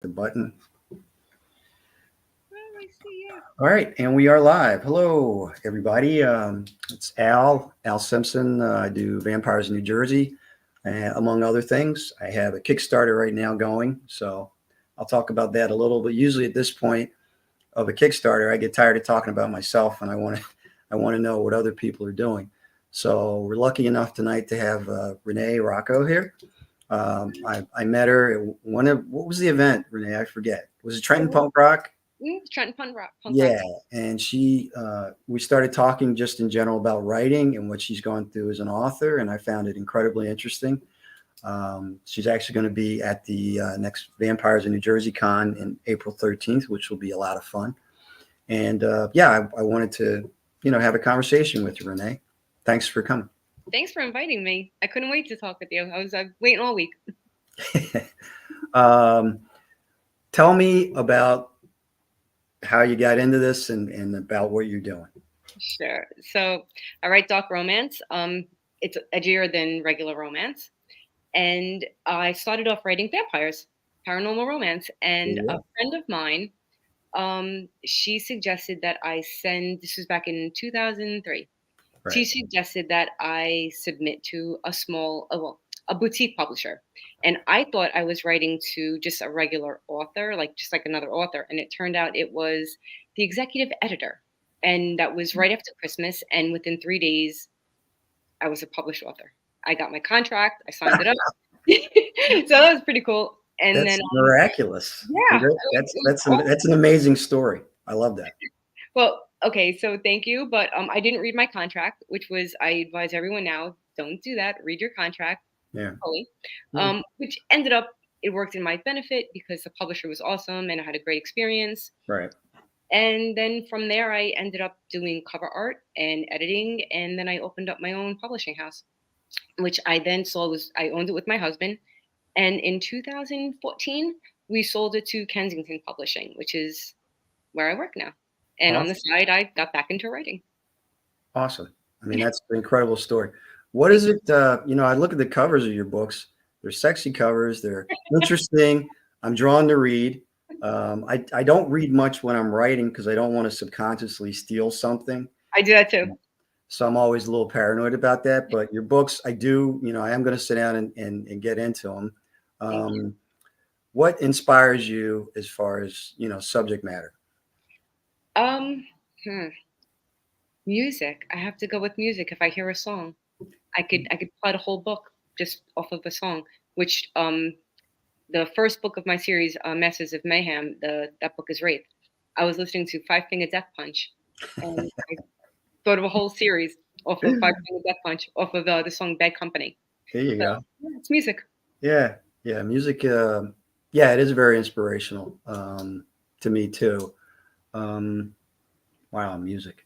The button. Oh, I see. Yeah. All right, and we are live. Hello, everybody. It's Al Simpson. I do Vampires in New Jersey, among other things. I have a Kickstarter right now going, so I'll talk about that a little. But usually at this point of a Kickstarter, I get tired of talking about myself, and I want to know what other people are doing. So we're lucky enough tonight to have Renee Rocco here. I met her at one of what was the event, Renee? I forget. Was it Trenton Punk Rock? Trenton Punk Rock. Yeah, and we started talking just in general about writing and what she's gone through as an author, and I found it incredibly interesting. She's actually going to be at the next Vampires in New Jersey Con in April 13th, which will be a lot of fun. And I wanted to, have a conversation with you, Renee. Thanks for coming. Thanks for inviting me. I couldn't wait to talk with you. I was waiting all week. um, Tell me about how you got into this and about what you're doing. Sure. So I write dark romance. It's edgier than regular romance, and I started off writing vampires, paranormal romance. There And you a go. friend of mine, she suggested that I send. This was back in 2003. She Right. suggested that I submit to a boutique publisher. And I thought I was writing to just a regular author, like just like another author. And it turned out it was the executive editor. And that was right after Christmas. And within 3 days, I was a published author. I got my contract, I signed it up. So that was pretty cool. And then, That's miraculous. yeah, it was That's an awesome. amazing story. I love that. Well, okay, so thank you, but I didn't read my contract, which was I advise everyone now, don't do that. Read your contract Yeah. fully. Yeah. Which ended up it worked in my benefit because the publisher was awesome and I had a great experience. Right. And then from there, I ended up doing cover art and editing, and then I opened up my own publishing house, which I then sold. Was I owned it with my husband, and in 2014 we sold it to Kensington Publishing, which is where I work now. And on the Awesome. side, I got back into writing. Awesome. I mean, that's an incredible story. What Thank is it? I look at the covers of your books. They're sexy covers. They're interesting. I'm drawn to read. I don't read much when I'm writing because I don't want to subconsciously steal something. I do that too. So I'm always a little paranoid about that. But your books, I do, I am going to sit down and get into them. Thank you. Um, what inspires you as far as, subject matter? Um, hmm, music. I have to go with music. If I hear a song, I could plot a whole book just off of a song. Which the first book of my series, Masters of Mayhem, that book is Rape. I was listening to Five Finger Death Punch, and I thought of a whole series off of Five Finger Death Punch, off of the song Bad Company. There you So go. yeah, it's music. Yeah, yeah, music. Yeah, it is very inspirational to me too. Um, wow, music.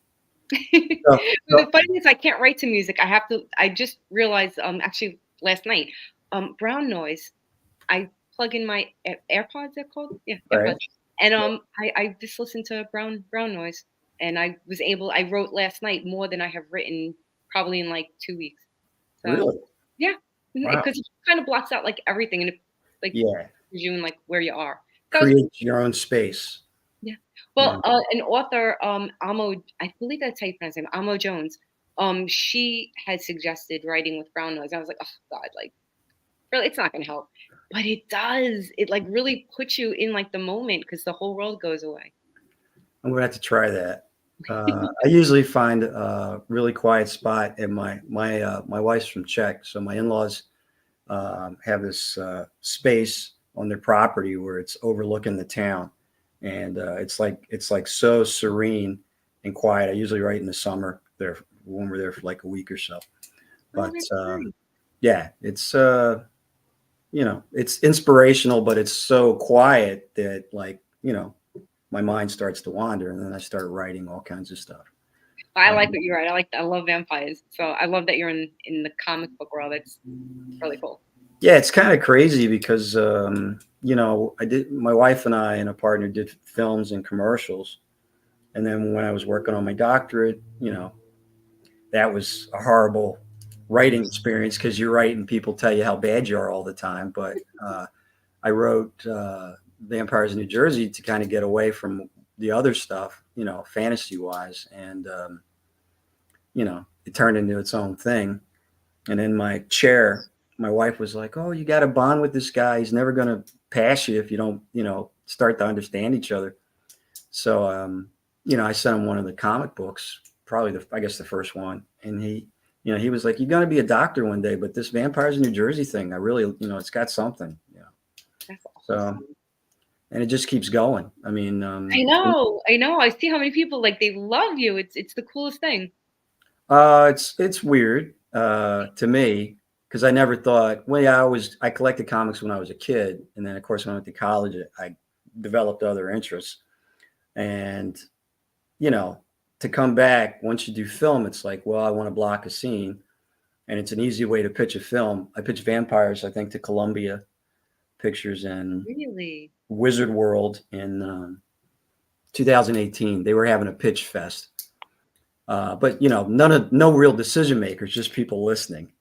So, But the so funny thing is, I can't write to music. I have to. I just realized, actually last night, brown noise. I plug in my AirPods. They're called, yeah, right. AirPods, and I just listen to brown noise, and I was able. I wrote last night more than I have written probably in like 2 weeks. So Really? yeah, Wow. because it kind of blocks out like everything, and it like Yeah. puts you in like where you are. So it's Create your own space. yeah. Yeah. Well, an author, Amo, I believe that's how you pronounce him, Amo Jones. She had suggested writing with brown noise. I was like, oh God, like really, it's not gonna help. But it does. It like really puts you in like the moment because the whole world goes away. I'm gonna have to try that. I usually find a really quiet spot, and my wife's from Czech, so my in-laws have this space on their property where it's overlooking the town, and it's like so serene and quiet. I usually write in the summer there when we're there for like a week or so. Oh, But that's nice. yeah, it's inspirational, but it's so quiet that my mind starts to wander, and then I start writing all kinds of stuff. I like Um, what you write. I love vampires. So I love that you're in the comic book world. That's really cool. yeah, it's kind of crazy because my wife and I and a partner did films and commercials, and then when I was working on my doctorate, that was a horrible writing experience because you're right and people tell you how bad you are all the time. But I wrote Vampires in New Jersey to kind of get away from the other stuff, fantasy wise. And, it turned into its own thing. And in my chair, my wife was like, "Oh, you got to bond with this guy. He's never going to pass you if you don't, start to understand each other." So, I sent him one of the comic books, probably I guess the first one. And he was like, "You're going to be a doctor one day, but this Vampires in New Jersey thing, I really, it's got something." That's So, awesome. and it just keeps going. I mean, I know. I see how many people like they love you. It's the coolest thing. it's weird to me because I never thought. Well, yeah, I collected comics when I was a kid, and then of course when I went to college, I developed other interests, and you know, to come back once you do film, it's like, well, I want to block a scene, and it's an easy way to pitch a film. I pitched Vampires, I think, to Columbia Pictures and Really? Wizard World in 2018. They were having a pitch fest. But no real decision makers, just people listening.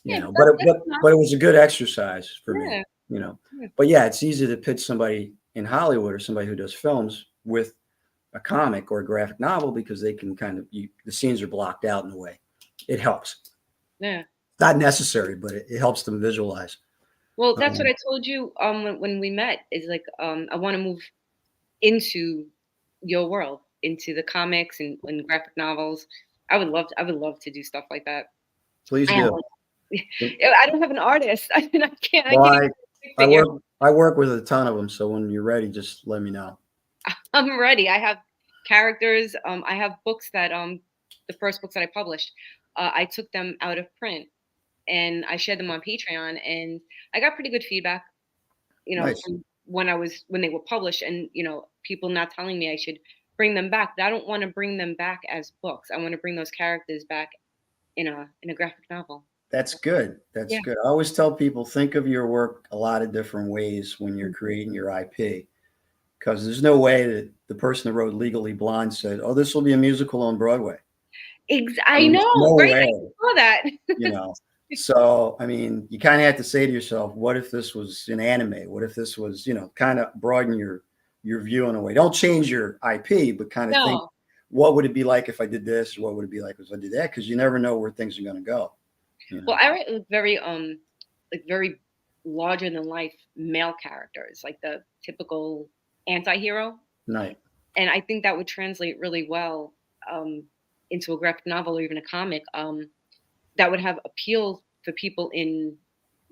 Yeah, But that's not. it was a good exercise for me. Yeah, You know, yeah, but yeah, it's easy to pitch somebody in Hollywood or somebody who does films with a comic or a graphic novel because they can the scenes are blocked out in a way. It helps. yeah. Not necessary, but it helps them visualize. Well, that's what Um, I told you when we met. Is like I want to move into your world, into the comics and graphic novels. I would love to do stuff like that. please I have do. like, I don't have an artist. I mean, I Well, can't even stick figure. I work with a ton of them. So when you're ready, just let me know. I'm ready. I have characters. I have books that the first books that I published, I took them out of print and I shared them on Patreon, and I got pretty good feedback. Nice. From when they were published, and people not telling me I should bring them back. But I don't want to bring them back as books. I want to bring those characters back in a graphic novel. That's good. That's Yeah. good. I always tell people think of your work a lot of different ways when you're Mhm. creating your IP because there's no way that the person that wrote Legally Blonde said, "Oh, this will be a musical on Broadway." I I mean, there's know, no right? way, I saw that. you know. So, I mean, you kind of have to say to yourself, what if this was an anime? What if this was, kind of broaden your view in a way. Don't change your IP, but kind of think, No. what would it be like if I did this? Or what would it be like if I did that? Because you never know where things are going to go. You Well, know, I write like very larger than life male characters, like the typical anti-hero. night. And I think that would translate really well um, into a graphic novel or even a comic that would have appeal for people in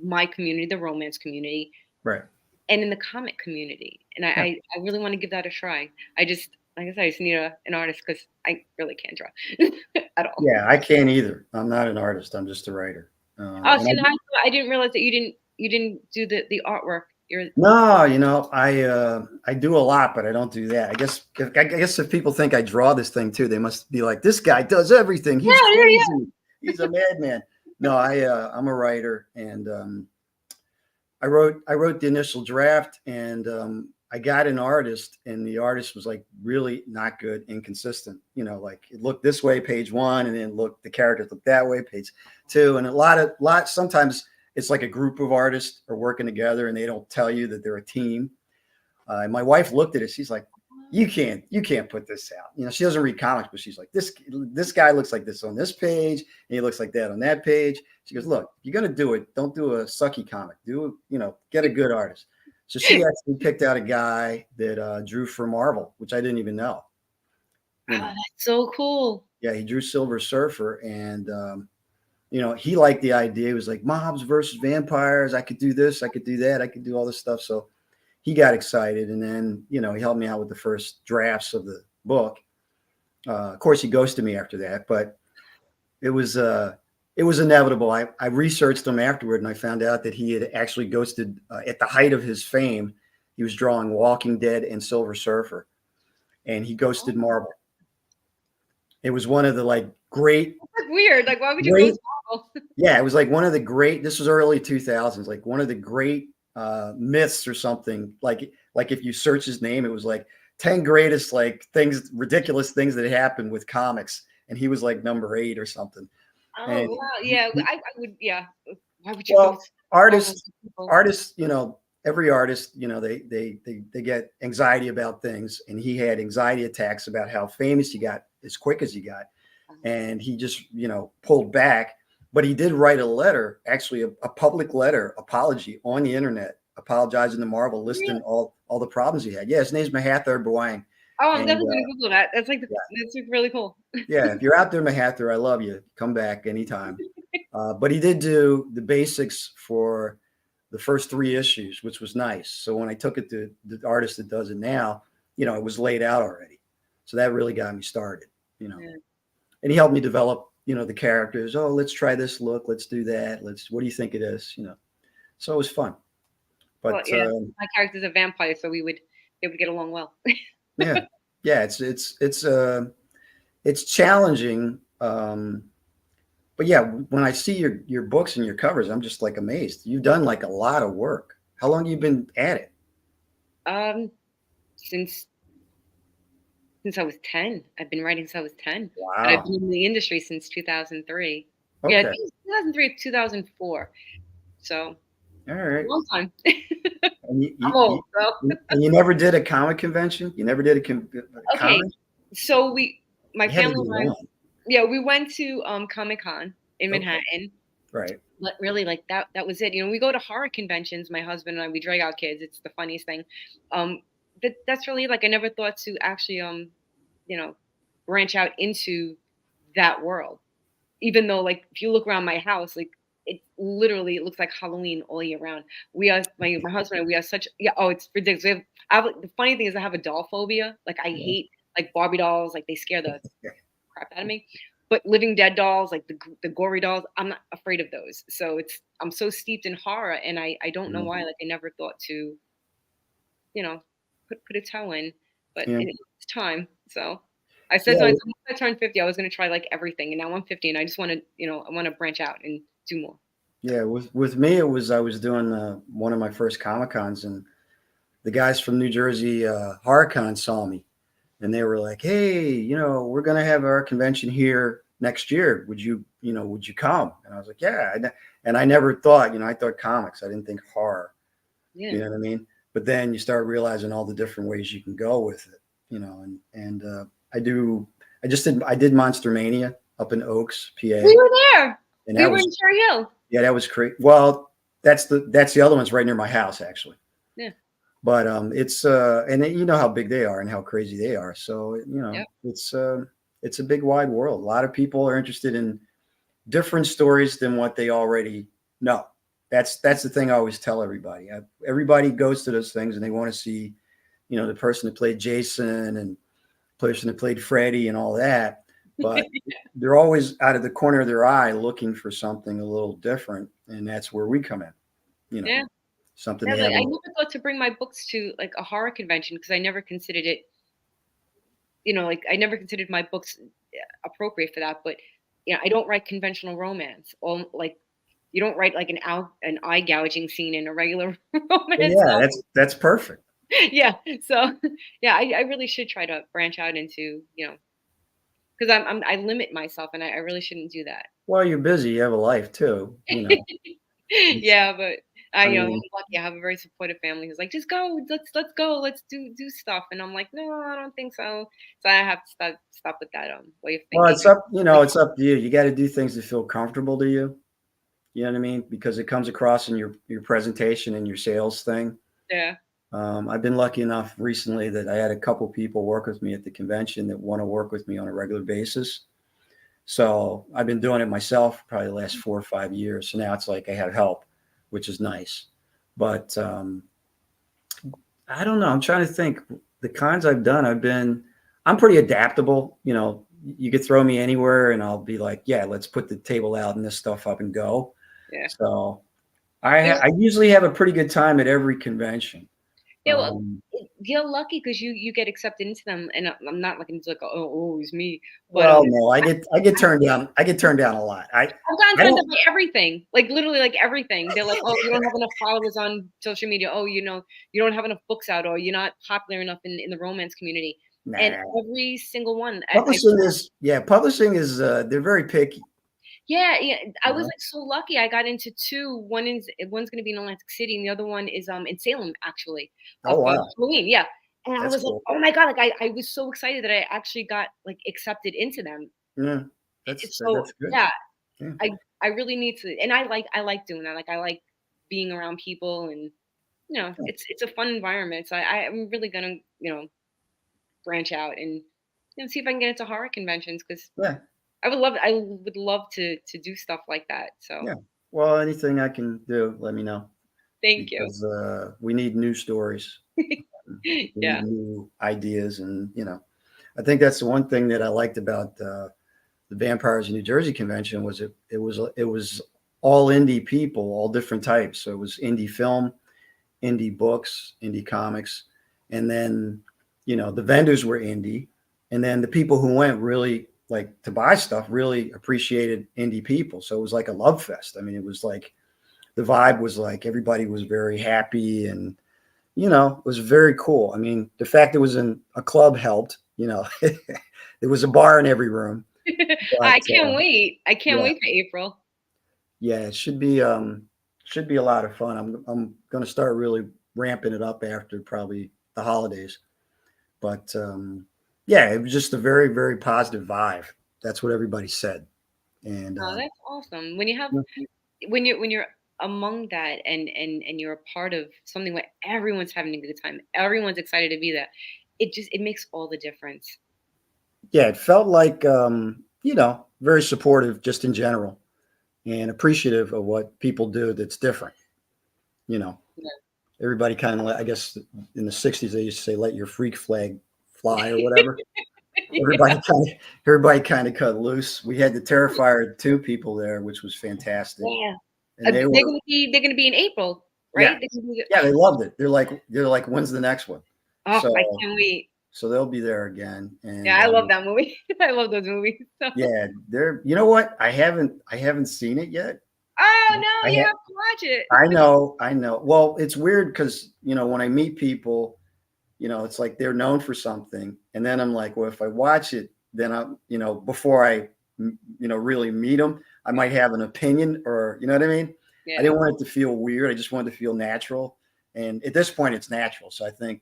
my community, the romance community, Right. and in the comic community. And Yeah. I really want to give that a try. Like I said, I just need an artist because I really can't draw at all. Yeah, I can't either. I'm not an artist. I'm just a writer. Oh, And see, now I didn't realize that you didn't do the artwork. You're no, I do a lot, but I don't do that. I guess if people think I draw this thing too, they must be like, this guy does everything. He's yeah, yeah, yeah. crazy. He's a madman. No, I'm a writer, and I wrote the initial draft, and I got an artist, and the artist was like really not good, inconsistent. Like it looked this way, page one, and then the characters looked that way, page two, and a lot. Sometimes it's like a group of artists are working together, and they don't tell you that they're a team. And my wife looked at it. She's like, you can't put this out. She doesn't read comics, but she's like, this guy looks like this on this page, and he looks like that on that page. She goes, look, you're gonna do it. Don't do a sucky comic. Get a good artist. So she actually picked out a guy that drew for Marvel, which I didn't even know. Oh, You know, that's so cool. yeah, he drew Silver Surfer, and he liked the idea. He was like, mobs versus vampires. I could do this. I could do that. I could do all this stuff. So he got excited, and then he helped me out with the first drafts of the book. Of course, he ghosted me after that, but it was inevitable. I researched him afterward, and I found out that he had actually ghosted at the height of his fame. He was drawing Walking Dead and Silver Surfer, and he ghosted Oh, Marvel. It was one of the great, that's weird. Like, why would you go great. small? Yeah, it was like one of the great. This was early 2000s, like one of the great myths or something. Like if you search his name, it was like 10 greatest ridiculous things that happened with comics, and he was like number 8 or something. Oh And wow, yeah. I would, yeah. Why would you go well, small with artists, people? artists, every artist, they get anxiety about things, and he had anxiety attacks about how famous he got as quick as he got, and he just pulled back. But he did write a letter, actually a public letter apology on the internet, apologizing to Marvel, listing Really? all the problems he had. Yeah, his name's Mahathir Bawang, Oh, I'm and definitely gonna Google that. That's like yeah, that's like really cool. yeah. If you're out there, Mahathir, I love you. Come back anytime. But he did do the basics for the first three issues, which was nice. So when I took it to the artist that does it now, it was laid out already. So that really got me started, Yeah. and he helped me develop, the characters. Oh, let's try this look. Let's do that. What do you think it is? So it was fun. Well, But yeah, my character's a vampire, so they would get along well. yeah, yeah, it's challenging. But yeah, when I see your books and your covers, I'm just like amazed. You've done like a lot of work. How long have you been at it? Um, since since I was 10. I've been writing since I was 10, but I've Wow. been in the industry since 2003. Yeah, I Okay. think it's 2003 or 2004. So All a right. long time. And you, I'm you, you, old, so and you never did a comic convention? You never did a okay. comic? So my You had to family do and I, one, yeah, we went to Comic-Con in okay, Manhattan. right. But really, like that was it. We go to horror conventions, my husband and I, we drag our kids. It's the funniest thing. Um, that's really like I never thought to actually you know, branch out into that world. Even though like if you look around my house, like it looks like Halloween all year round. We are my husband and we are such yeah, oh it's ridiculous. The funny thing is I have a doll phobia. Like I Yeah. hate like Barbie dolls, like they scare the crap out of me. But living dead dolls, like the gory dolls, I'm not afraid of those. So I'm so steeped in horror, and I don't know Yeah. why. Like I never thought to you know put a toe in, but Yeah. it's time. So I said to Yeah. myself, once I turned 50, I was going to try like everything, and now I'm 50, and I just want to I want to branch out and do more. Yeah. With me, it was I was doing one of my first Comic Cons, and the guys from New Jersey HorrorCon saw me, and they were like, "Hey, we're gonna have our convention here next year. Would you come?" And I was like, "Yeah." And I never thought, I thought comics. I didn't think horror. Yeah. You know what I mean? But then you start realizing all the different ways you can go with it. And I do. I did Monster Mania up in Oaks, We PA, were there. and We that were was in Cherry Hill. yeah, that was great. Well, that's the other one's right near my house actually. Yeah. But it's and you know how big they are and how crazy they are. So Yep. it's a big wide world. A lot of people are interested in different stories than what they already know. That's the thing I always tell everybody. Everybody goes to those things and they want to see, the person that played Jason and person that played Freddy and all that, but they're always out of the corner of their eye looking for something a little different, and that's where we come in. You know, Yeah. something Yeah. they Like I haven't. never thought to bring my books to like a horror convention because I never considered it. Like I never considered my books appropriate for that. But I don't write conventional romance. Or like you don't write like an eye gouging scene in a regular Well, romance yeah, novel. that's perfect. Yeah. So yeah, I really should try to branch out into because I limit myself and I really shouldn't do that. Well, you're busy. You have a life too. It's, Yeah, but I I'm mean, lucky. I have a very supportive family who's like, just go, let's go, let's do stuff. And I'm like, no, I don't think so. So I have to stop with that way of well, thinking. it's up. Like, It's up to you. You got to do things that feel comfortable to you. You know what I mean? Because it comes across in your presentation and your sales thing. yeah, I've been lucky enough recently that I had a couple people work with me at the convention that want to work with me on a regular basis. So I've been doing it myself probably the last 4 or 5 years. So now it's like I have help, which is nice. But I don't know. I'm trying to think. The cons I've done, I'm pretty adaptable. You could throw me anywhere and I'll be like, yeah, let's put the table out and this stuff up and go. yeah, So yeah. I usually have a pretty good time at every convention. Yeah, well, Um, you're lucky because you get accepted into them, and I'm not looking to like, oh, it's me, but well, no, I get turned down. I get turned down a lot. I've gotten I turned don't. down by everything, like literally like everything. They're like, oh, you don't have enough followers on social media. Oh, you don't have enough books out, or you're not popular enough in the romance community. And Nah. every single one, Publishing is they're very picky. Yeah, yeah, I You was, know? like, so lucky I got into 2. One's gonna be in Atlantic City, and the other one is, in Salem, actually, Oh, for wow. Halloween, yeah, and I That's was like, cool. "Oh my god," like, I was so excited that I actually got, like, accepted into them. Yeah. It's so That's good. yeah, Yeah. I I really need to, and I like doing that, like, I like being around people, and, it's a fun environment, so I'm really gonna, branch out and, see if I can get into horror conventions, because Yeah. I would love to do stuff like that, so Yeah. Well, anything I can do, let me know thank you. because we need new stories. We need Yeah. new ideas, and I think that's the one thing that I liked about the Vampires in New Jersey convention was it was all indie people, all different types. So it was indie film, indie books, indie comics, and then the vendors were indie, and then the people who went really like to buy stuff really appreciated indie people. So it was like a love fest. I mean, it was like the vibe was like everybody was very happy, and it was very cool. I mean, the fact it was in a club helped. There was a bar in every room, but I can't wait. I can't yeah, wait for April. yeah, it should be a lot of fun. I'm going to start really ramping it up after probably the holidays. But yeah, it was just a very very positive vibe. That's what everybody said. And Oh, that's awesome. When you have yeah, when you're among that, and you're a part of something where everyone's having a good time, everyone's excited to be there, it makes all the difference. yeah, it felt like very supportive just in general and appreciative of what people do that's different. You know, everybody kind of, I guess, in the '60s they used to say, "Let your freak flag fly" or whatever. Yeah. Everybody kind of cut loose. We had the Terrifier 2 people there, which was fantastic, Yeah. and they They're were gonna be in April, yeah, right? They're gonna be, yeah, they loved it. They're like, "When's the next one?" oh, I So can't wait. so they'll be there again, Yeah, and I love that movie. I love those movies. So, yeah, they're you know what? I haven't seen it yet. oh no, I you ha have to watch it. I know, I know. Well, it's weird because when I meet people, it's like they're known for something, and then I'm like, well, if I watch it, then before I, really meet them, I might have an opinion, or you know what I mean. I Yeah. didn't want it to feel weird. I just wanted to feel natural, and at this point, it's natural. So I think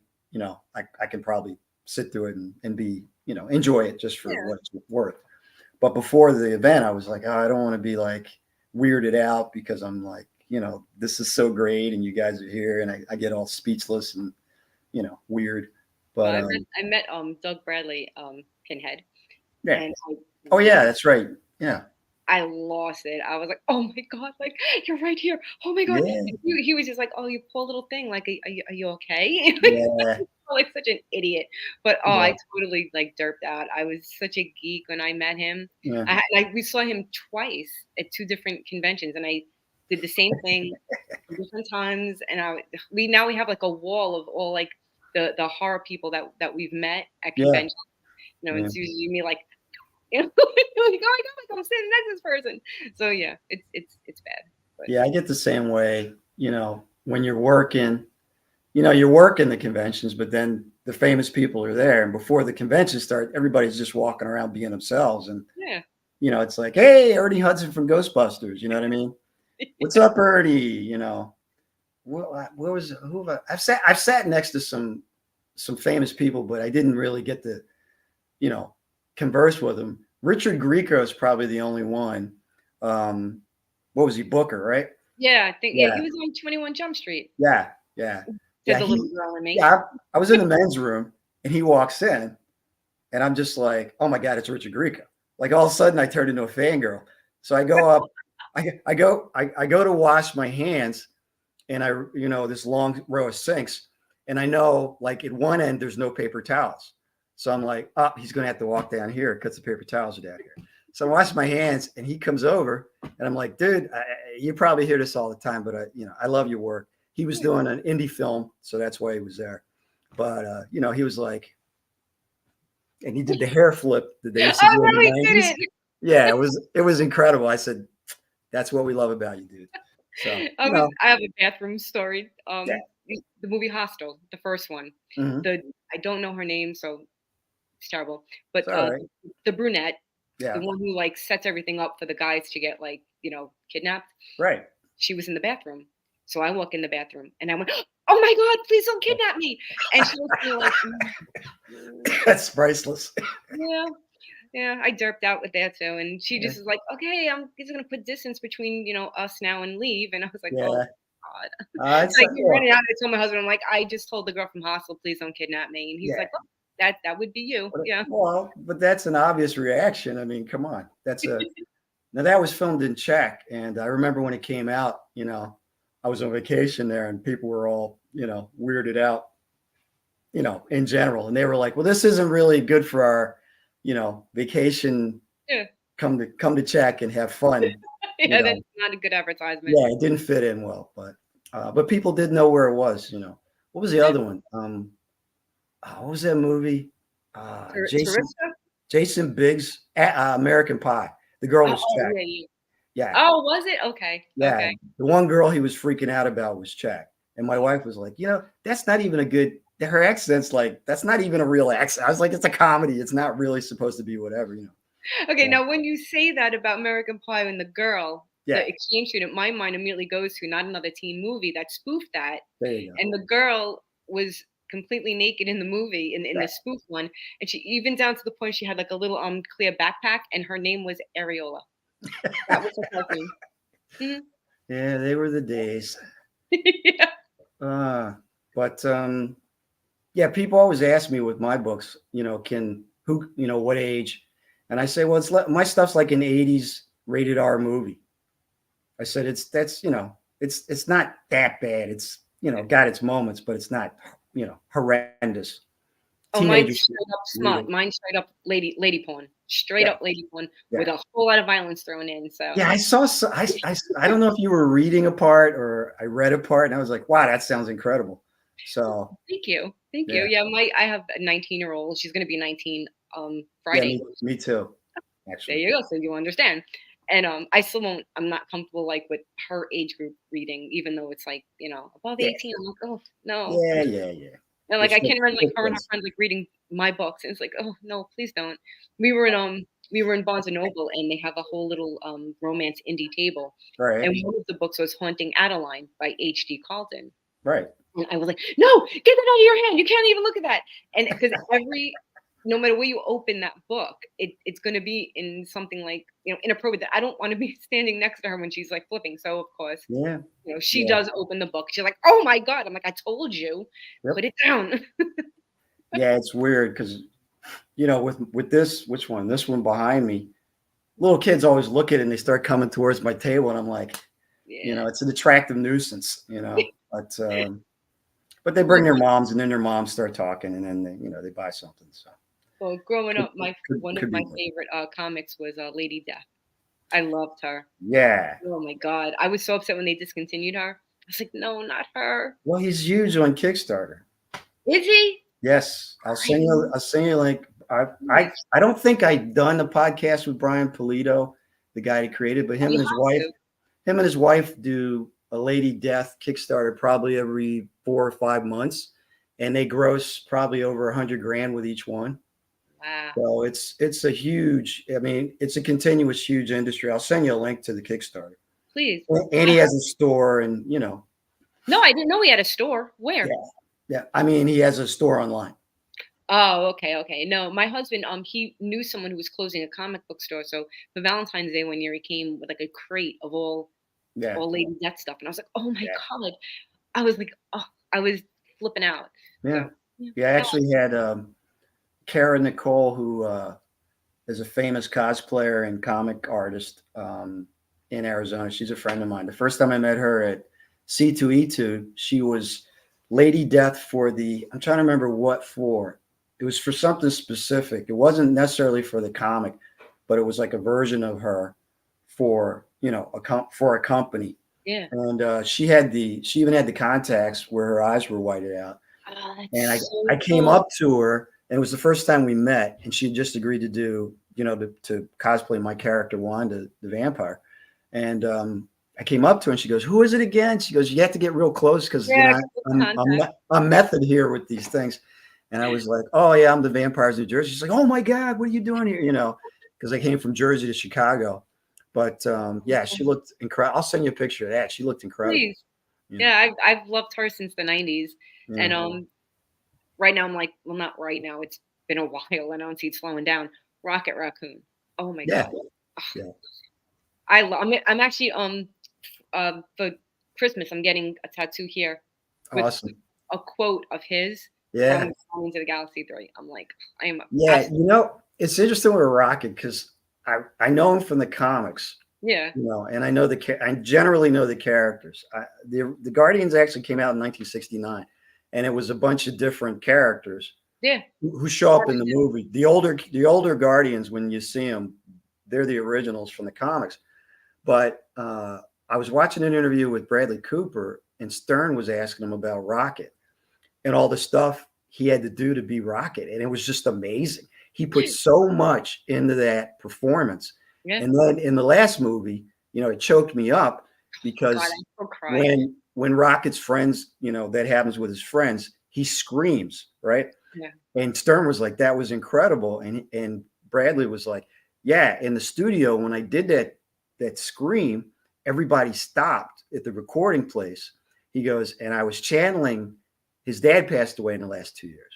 I can probably sit through it and be enjoy it just for Yeah. what it's worth. But before the event, I was like, oh, I don't want to be like weirded out because I'm like, this is so great, and you guys are here, and I get all speechless and weird. Well, But I met Doug Bradley, Pinhead, yeah. and I Oh yeah, lost that's right. Yeah. I lost it. I was like, "Oh my god, like, you're right here. Oh my god." Yeah. And he was just like, "Oh, you poor little thing. Like, are you okay?" Yeah. Like such an idiot. But, oh, Yeah. I totally, like, derped out. I was such a geek when I met him. Yeah. We saw him twice at 2 different conventions, and I did the same thing different times, and we have, like, a wall of all, like, the horror people that we've met at Yeah. conventions. Yeah. It's usually me, like, like, "Oh my god, I'm sitting next to this person." So, yeah, it's bad, but Yeah. I get the same way. When you're working the conventions, but then the famous people are there, and before the convention start, everybody's just walking around being themselves, and yeah. it's like, hey, Ernie Hudson from Ghostbusters. You know what I mean? What's up, Ernie? Where was who? I've sat next to some famous people, but I didn't really get to you know converse with them. Richard Grieco is probably the only one. What was he, Booker, right? Yeah, I think, yeah, he Yeah, was on 21 Jump Street. yeah, yeah, Said yeah. the little girl in me. Yeah. I was in the men's room, and he walks in, and I'm just like, oh my god, it's Richard Grieco. Like all of a sudden, I turned into a fangirl. So I go up, I go to wash my hands, and this long row of sinks, and I know like at one end there's no paper towels, so I'm like, oh, he's gonna have to walk down here because the paper towels are down here. So I wash my hands, and he comes over, and I'm like, dude, you probably hear this all the time, but I love your work. He was Yeah. doing an indie film, so that's why he was there. But he was like, and he did the hair flip that they used to Oh, do in no, the he '90s. didn't. Yeah, it was incredible. I said, that's what we love about you, dude. So I have a bathroom story. yeah, The movie Hostel, the first one. mhm. I don't know her name, so it's terrible, It's but, all right. the brunette. the Yeah. one who like sets everything up for the guys to get like, kidnapped. Right. She was in the bathroom. So I walk in the bathroom and I went, "Oh my God, please don't kidnap me." And she looks at me like, mm, That's priceless. yeah, yeah. I derped out with that too. And she Yeah. just is like, "Okay, I'm just gonna put distance between, us now and leave." And I was like, "Oh Yeah. God." It's So I came well, running out. I told my husband, I'm like, "I just told the girl from hostel, please don't kidnap me." And he's yeah. like, "Oh, that would be you." Yeah. Well, but that's an obvious reaction. I mean, come on. Now that was filmed in Czech, and I remember when it came out, I was on vacation there and people were all, weirded out, in general. And they were like, well, this isn't really good for our, vacation, Yeah. come to Czech and have fun, you Yeah, know. that's not a good advertisement. Yeah, it didn't fit in well, but people did know where it was. What was the Yeah. other one? What was that movie? Jason Sarissa? Jason Biggs, American Pie. The girl Oh, was oh, Czech. yeah, yeah. Yeah, Oh, was it? Okay, yeah. okay. The one girl he was freaking out about was Czech, and my wife was like, that's not even a good. Her accent's like that's not even a real accent. I was like, it's a comedy. It's not really supposed to be whatever. Okay, Yeah, now when you say that about American Pie and the girl, yeah. the exchange student, my mind immediately goes to not another teen movie that spoofed that, There you go. and the girl was completely naked in the movie in Right. the spoof one, and she even down to the point she had like a little clear backpack, and her name was Areola. That was her cartoon. Mhm. Yeah, they were the days. Yeah. Uh, but yeah, people always ask me with my books, what age? And I say, well, my stuff's like an 80s rated R movie. I said it's not that bad. It's got its moments, but it's not horrendous. Oh, mine's Teenagers straight up read smut. it. Mine's straight up lady porn. Straight Yeah, up lady porn with yeah, a whole lot of violence thrown in. So yeah. I saw. I don't know if you were reading a part or I read a part, and I was like, wow, that sounds incredible. So thank you, thank you. yeah, Yeah, I have a 19-year-old. She's gonna be 19 yeah, Friday. me too, There actually. you go. So you understand. And I still won't. I'm not comfortable like with her age group reading, even though it's like above Yeah, 18. I'm like, oh no. yeah, yeah, yeah. And like It's I still, can't imagine like still her and her close. friends like reading my books, and it's like, oh no, please don't. We were in Barnes and Noble, and they have a whole little romance indie table, Right, and one of the books was Haunting Adeline by H.D. Carlton. right. And I was like, no, get that out of your hand. You can't even look at that. And because no matter where you open that book, it's going to be in something like, inappropriate that I don't want to be standing next to her when she's like flipping. So, of course, Yeah, she yeah, does open the book. She's like, oh my God. I'm like, I told you, yep. put it down. Yeah, it's weird because with this, which one? This one behind me. Little kids always look at it and they start coming towards my table, and I'm like, Yeah. it's an attractive nuisance. But they bring Well, their moms, and then their moms start talking, and then they buy something. So well, growing could up, my could, one of could be my good. favorite comics was Lady Death. I loved her. Yeah. Oh my God. I was so upset when they discontinued her. I was like, no, not her. Well, he's huge on Kickstarter. Is he? Yes, I didn't I'll send you like please. I don't think I've done a podcast with Brian Polito, the guy he created, but You have to. him and his wife do a Lady Death Kickstarter probably every 4 or 5 months, and they gross probably over 100 grand with each one. Wow. So it's a huge. I mean, it's a continuous huge industry. I'll send you a link to the Kickstarter, Please. and he has a store, and No, I didn't know he had a store. yeah, Where? yeah. I mean, he has a store online. Oh, okay, okay. No, my husband, he knew someone who was closing a comic book store. So for Valentine's Day one year, he came with like a crate of Yeah, all Lady Death stuff, and I was like, oh my yeah. God. I was like, oh, I was flipping out. Yeah. So yeah. Yeah, I No, actually had Kara Nicole, who is a famous cosplayer and comic artist in Arizona. She's a friend of mine. The first time I met her at C2E2, she was Lady Death I'm trying to remember what for. It was for something specific. It wasn't necessarily for the comic, but it was like a version of her for, for a company. yeah. And she even had the contacts where her eyes were whited out. Oh, And that's I so came cool. up to her, and it was the first time we met, and she had just agreed to do, to cosplay my character Wanda, the vampire. And I came up to her, and she goes, "Who is it again?" She goes, "You have to get real close because Yeah, 'cause of the contact. I'm method here with these things." And I was like, "Oh yeah, I'm the Vampires New Jersey." She's like, "Oh my God, what are you doing here?" because I came from Jersey to Chicago. But yeah, she looked incredible. I'll send you a picture of that. She looked incredible. Please. You know, Yeah, I've loved her since the '90s, and yeah, right now I'm like, well, not right now. It's been a while, and I don't see it slowing down. Rocket Raccoon. Oh my yeah, god. yeah. I'm actually for Christmas I'm getting a tattoo here with Awesome. a quote of his Yeah, from Guardians of the Galaxy 3. I'm like, I am yeah. absolutely You know, it's interesting with Rocket because I know him from the comics. yeah, You know, and I know I generally know the characters. The Guardians actually came out in 1969, and it was a bunch of different characters yeah, who show up in the movie. The older Guardians, when you see them, they're the originals from the comics. But I was watching an interview with Bradley Cooper, and Stern was asking him about Rocket and all the stuff he had to do to be Rocket, and it was just amazing. He put so much into that performance, yeah. and then in the last movie, it choked me up God, I because still cry. when Rocket's friends, that happens with his friends, he screams, right? Yeah, And Stern was like, "That was incredible," and Bradley was like, "Yeah." In the studio, when I did that scream, everybody stopped at the recording place. He goes, and I was channeling. His dad passed away in the last 2 years,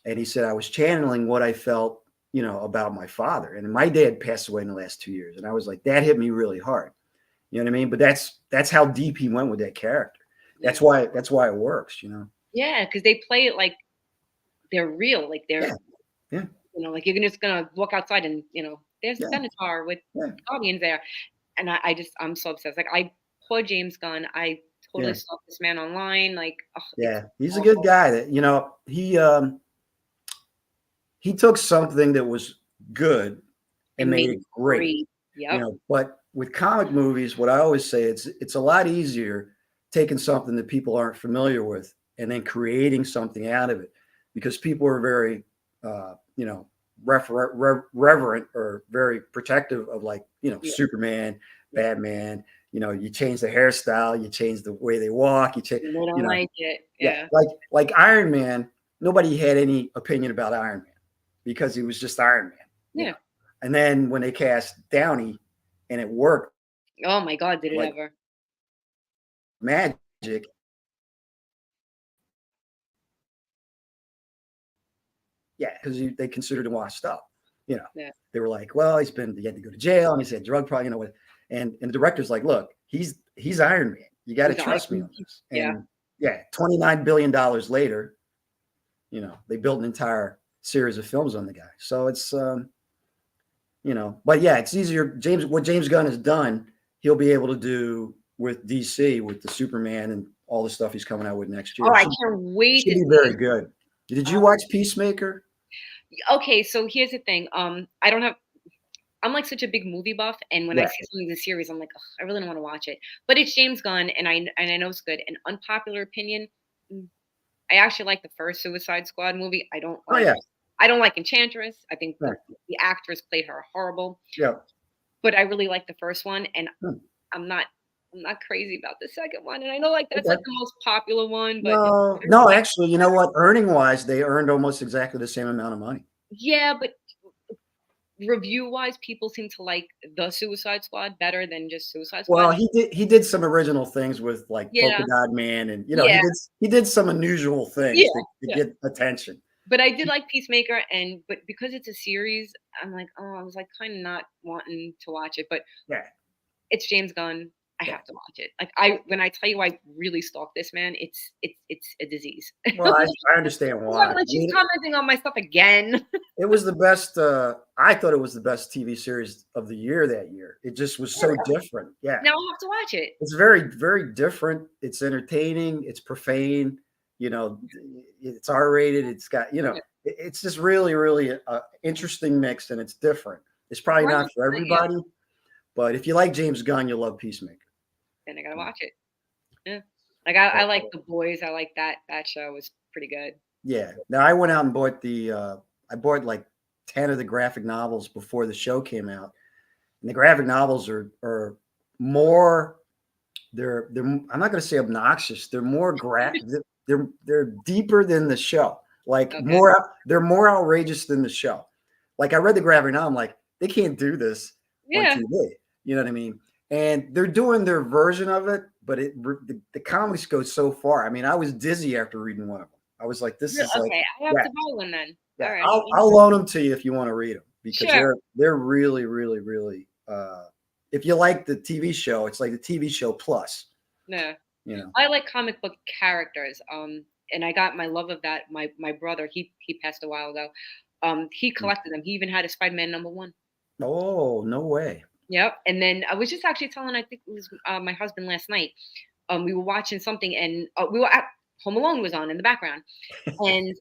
and he said I was channeling what I felt, about my father. And my dad passed away in the last 2 years, and I was like, that hit me really hard. You know what I mean? But that's how deep he went with that character. yeah, That's why it works. yeah. Because they play it like they're real, like Yeah, they're yeah, like you're just gonna walk outside and there's a yeah, Benatar with yeah, Guardians there, and I'm so obsessed. Like I poor James Gunn, I totally yeah. stalked this man online. Like it's Yeah, he's a good awful. guy. That he took something that was good and And made made it it great. great. Yep. But with comic movies, what I always say, it's a lot easier taking something that people aren't familiar with and then creating something out of it, because people are very reverent or very protective of, like, Yeah. Superman, Yeah. Batman. You change the hairstyle, you change the way they walk, you change, And they don't like it. yeah, Yeah. like Iron Man. Nobody had any opinion about Iron Man because he was just Iron Man, Yeah. And then when they cast Downey, and it worked Oh my god, did it like ever. magic, yeah, because they considered him washed up. You know, Yeah. they were like, well, he had to go to jail, and he's had drug problem. What? And the director's like, look, he's Iron Man. You got to He's on trust me on this. yeah. And yeah, $29 billion later, they built an entire series of films on the guy. So it's but yeah, it's easier. What James Gunn has done, he'll be able to do with DC, with the Superman and all the stuff he's coming out with next Oh, year. I Should, can't wait should to be see very it. good. Did you Um, watch Peacemaker? okay, so here's the thing. I don't have I'm like such a big movie buff, and when I Yeah. see something in the series, I'm like, "Ugh, I really don't want to watch it." But it's James Gunn, and I know it's good. An unpopular opinion, mm, I actually like the first Suicide Squad movie. Oh yeah. I don't like Enchantress. I think Right. the actress played her horrible. Yeah. But I really like the first one, and Hmm. I'm not I'm not crazy about the second one. And I know like that's like Okay. the most popular one, but No, there's no, like actually, you know what? Earning wise, they earned almost exactly the same amount of money. yeah, but review wise, people seem to like the Suicide Squad better than just Suicide Well, Squad. he did some original things with, like, Polka Yeah, Dot Man, and he yeah, did some unusual yeah, things to yeah. get attention. But I did like Peacemaker, but because it's a series, I'm like, oh, I was like kind of not wanting to watch it, but Yeah, it's James Gunn. I yeah. have to watch it. Like when I tell you I really stalk this man, it's a disease. Well, I understand I'm why. like, she's commenting on my stuff again. It was the best. I thought it was the best TV series of the year that year. It just was so different. Yeah, Now I'll have to watch it. it's very, very different. It's entertaining. It's profane. You know, it's R-rated. It's got, Yeah. it's just really, really a interesting mix, and it's different. It's probably Right. not for Yeah. everybody, but if you like James Gunn, you'll love Peacemaker. Then I gotta watch it. Yeah. Like I like The Boys. I like that show was pretty good. Yeah. Now I went out and bought I bought like 10 of the graphic novels before the show came out. And the graphic novels are more, they're I'm not going to say obnoxious. They're more they're deeper than the show. Like Okay. they're more outrageous than the show. Like I read the graphic novel, I'm like, they can't do this on Yeah. TV. You know what I mean? And they're doing their version of it, but the comics go so far. I mean, I was dizzy after reading one of them. I was like, this is like, Okay, I have yeah, to buy one then. yeah. All right. I'll loan them to you if you want to read them because Sure. they're really, really, really. If you like the TV show, it's like the TV show plus. Yeah. You know. I like comic book characters. And I got my love of that. My brother, he passed a while ago. He collected them. He even had a Spider-Man #1. Oh, no way. Yep. And then I was just actually telling, I think it was my husband last night. We were watching something, and we were at Home Alone was on in the background, and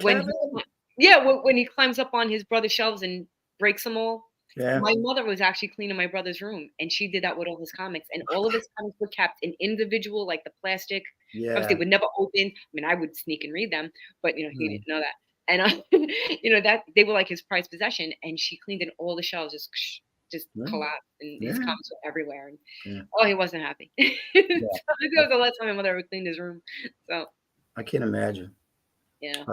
when he, Kevin. yeah, when he climbs up on his brother's shelves and breaks them all. Yeah. My mother was actually cleaning my brother's room, and she did that with all his comics, and all of his comics were kept in individual, like the plastic. Obviously, Yeah. would never open. I mean, I would sneak and read them, but he Mm. didn't know that. And that they were like his prized possession, and she cleaned in all the shelves, just Yeah. collapsed, and these Yeah. comics were everywhere. And Yeah. oh, he wasn't happy. So Yeah. I think that was the last time my mother ever cleaned his room. So I can't imagine. yeah,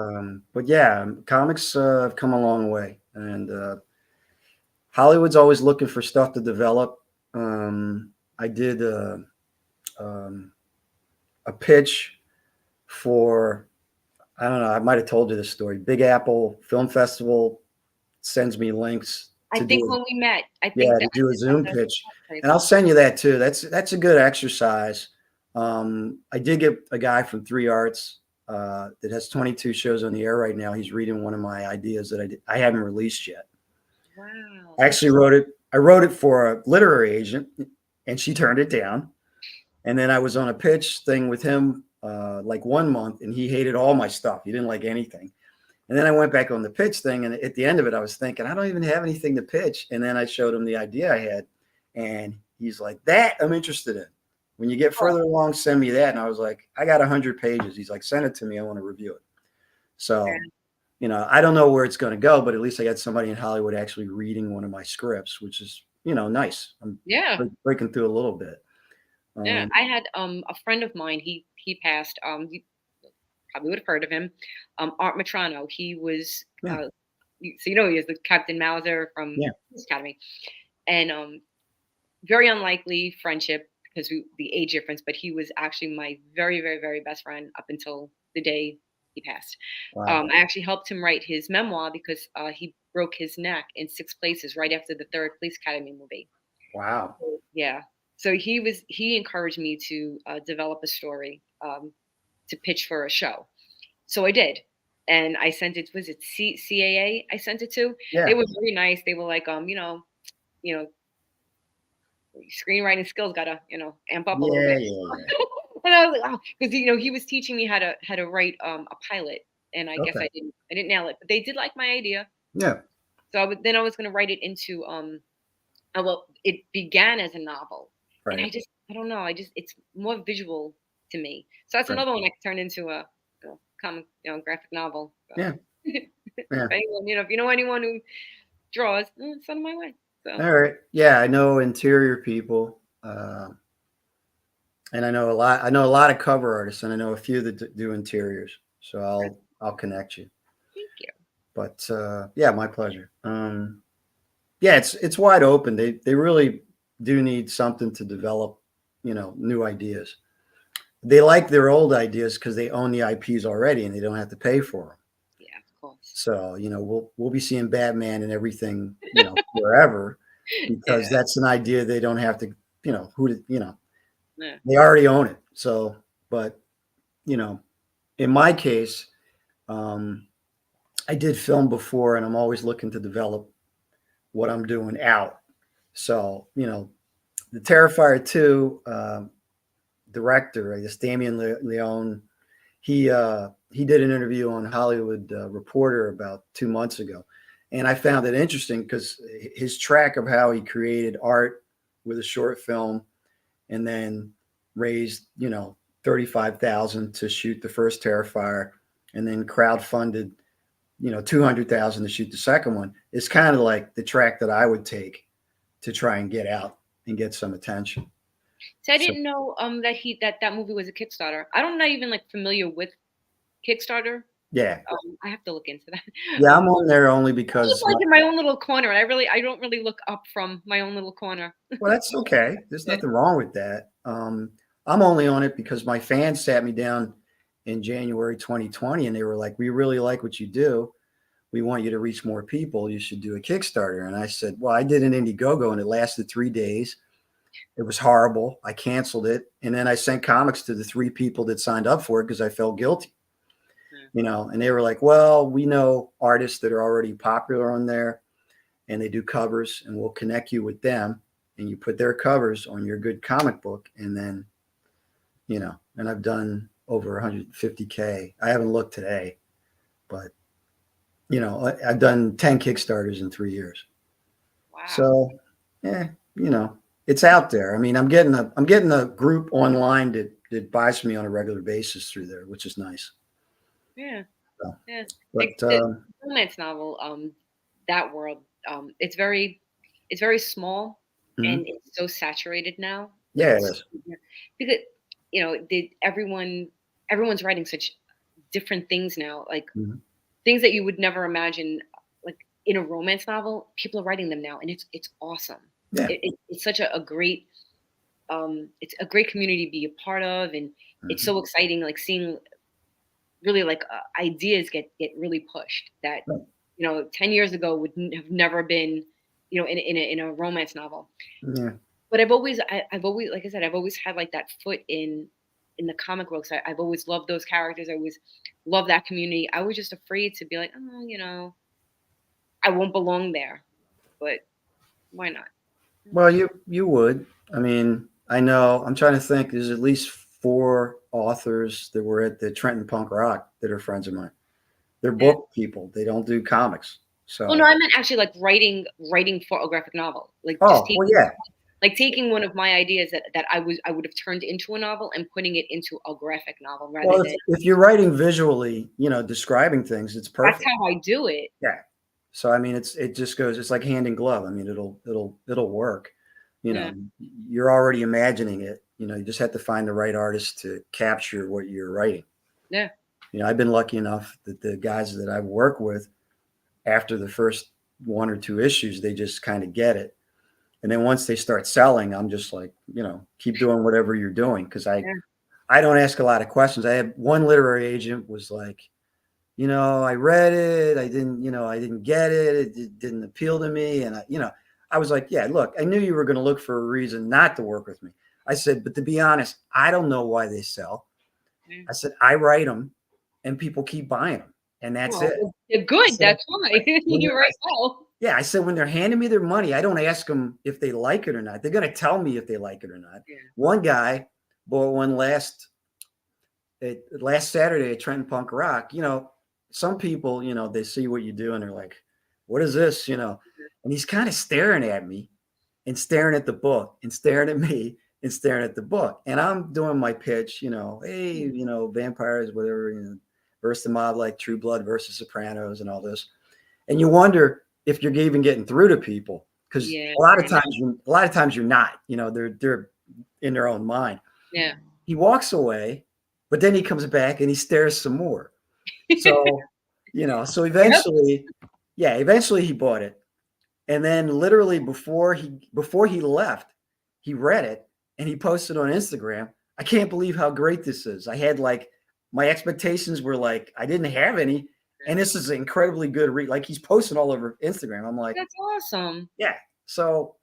But yeah, comics have come a long way, and Hollywood's always looking for stuff to develop. I did um, a pitch for, I don't know, I might have told you this story. Big Apple Film Festival sends me links I to think do, when we met, I yeah, think that to I do a think that's Zoom a pitch, place. and I'll send you that too. That's a good exercise. I did get a guy from Three Arts that has 22 shows on the air right now. He's reading one of my ideas that I haven't released yet. Wow, I that's actually cool. wrote it. I wrote it for a literary agent, and she turned it down. And then I was on a pitch thing with him like 1 month, and he hated all my stuff. He didn't like anything. And then I went back on the pitch thing, and at the end of it, I was thinking, I don't even have anything to pitch. And then I showed him the idea I had, and he's like, "That I'm interested in. When you get Oh, further along, send me that." And I was like, "I got 100 pages." He's like, "Send it to me. I want to review it." So, man. I don't know where it's going to go, but at least I got somebody in Hollywood actually reading one of my scripts, which is, nice. I'm Yeah, breaking through a little bit. yeah. Um, I had a friend of mine. He passed. You probably would have heard of him. Art Matrano. He was yeah, so he is the Captain Mauser from yeah, Police Academy, and very unlikely friendship because the age difference. But he was actually my very, very, very best friend up until the day he passed. wow, I actually helped him write his memoir because he broke his neck in 6 places right after the third Police Academy movie. wow, Yeah. So he encouraged me to develop a story to pitch for a show. So I did. And I sent it, was it CAA I sent it to? They yeah, were very nice. They were like, you know, screenwriting skills gotta, amp up a little yeah, bit. yeah, yeah. And I was like, oh, because he was teaching me how to write a pilot, and I guess Okay, I didn't nail it, but they did like my idea. yeah, So then I was going to write it into well, it began as a novel, and right, I don't know, it's more visual to me. So that's right, another one I could turn into a comic, graphic novel. So yeah, if yeah. anyone, if you know anyone who draws, send them my way. So All right, yeah. I know interior people, and I know a lot of cover artists, and I know a few that do interiors. So I'll connect you. thank you. But yeah, my pleasure. Yeah, it's wide open. They really do need something to develop, new ideas. They like their old ideas because they own the IPs already and they don't have to pay for them. Yeah, of course. So we'll be seeing Batman and everything, forever because Yeah, that's an idea they don't have to, who to, yeah. they already own it. So, but you know, in my case, um, I did film before, and I'm always looking to develop what I'm doing out. So, the Terrifier 2 director, I guess Damien Leone, he did an interview on Hollywood Reporter about 2 months ago, and I found it interesting because his track of how he created art with a short film, and then raised 35,000 to shoot the first Terrifier, and then crowdfunded 200,000 to shoot the second one is kind of like the track that I would take to try and get out and get some attention. So I So didn't know that that movie was a Kickstarter. I'm not even like familiar with Kickstarter. Yeah. I have to look into that. Yeah, I'm Um, on there only I'm just because like in my own little corner. I don't really look up from my own little corner. well, that's okay. There's Yeah. nothing wrong with that. I'm only on it because my fans sat me down in January 2020 and they were like, "We really like what you do. We want you to reach more people. You should do a Kickstarter." And I said, "Well, I did an Indiegogo and it lasted 3 days. It was horrible. I canceled it. And then I sent comics to the three people that signed up for it because I felt guilty, Yeah. And they were like, well, we know artists that are already popular on there and they do covers and we'll connect you with them. And you put their covers on your good comic book. And then, and I've done over 150K. I haven't looked today, but, I've done 10 Kickstarters in 3 years. Wow. So, yeah, you know, it's out there. I mean, I'm getting a group online that buys me on a regular basis through there, which is nice. Yeah. So, Yeah. Like but the romance novel, that world, it's very small and mhm. it's so saturated now with Yeah, it is. yeah, because everyone's writing such different things now, like Mhm. things that you would never imagine, like in a romance novel. People are writing them now, and it's awesome. Yeah. It's such a great it's a great community to be a part of, and it's Mhm. so exciting, like seeing really like ideas get really pushed that Right. 10 years ago would have never been in a romance novel. Yeah. But I've always, like I said, I've always had like that foot in the comic books. I've always loved those characters. I always loved that community. I was just afraid to be like, oh, I won't belong there, but why not? Well, you would. I mean, I know. I'm trying to think. There's at least four authors that were at the Trenton Punk Rock that are friends of mine. They're Yeah. book people. They don't do comics. Oh no, So, I meant actually like writing for a graphic novel, like just oh, well, taking yeah. one of my ideas that I would have turned into a novel and putting it into a graphic novel rather Well, than if you're writing visually, describing things, it's that's perfect. how I do it. Yeah. So I mean, it just goes. It's like hand in glove. I mean, it'll work. You Yeah, know, you're already imagining it. You just have to find the right artist to capture what you're writing. yeah. I've been lucky enough that the guys that I've worked with, after the first one or two issues, they just kind of get it. And then once they start selling, I'm just like, keep doing whatever you're doing because I Yeah. I don't ask a lot of questions. I had one literary agent was like, I read it. I didn't get it. It didn't appeal to me. And I was like, yeah, look, I knew you were going to look for a reason not to work with me. I said, but to be honest, I don't know why they sell. Yeah. I said, I write them and people keep buying them. And that's Well, it. they're I good. said, That's why when you I, write well. yeah, I said, when they're handing me their money, I don't ask them if they like it or not. They're going to tell me if they like it or not. Yeah. One guy bought one last Saturday at Trenton Punk Rock. Some people, they see what you do and they're like, "What is this?" And he's kind of staring at me and staring at the book and staring at me and staring at the book. And I'm doing my pitch, hey, vampires, whatever, versus the mob, like True Blood versus Sopranos and all this. And you wonder if you're even getting through to people because Yeah, a lot of I know. times, you're not. They're in their own mind. Yeah. He walks away, but then he comes back and he stares some more. So, so Yep. eventually he bought it. And then literally before he left, he read it and he posted on Instagram, I can't believe how great this is. I had like my expectations were like I didn't have any. And this is an incredibly good read. Like he's posting all over Instagram. I'm like, That's awesome. yeah. So,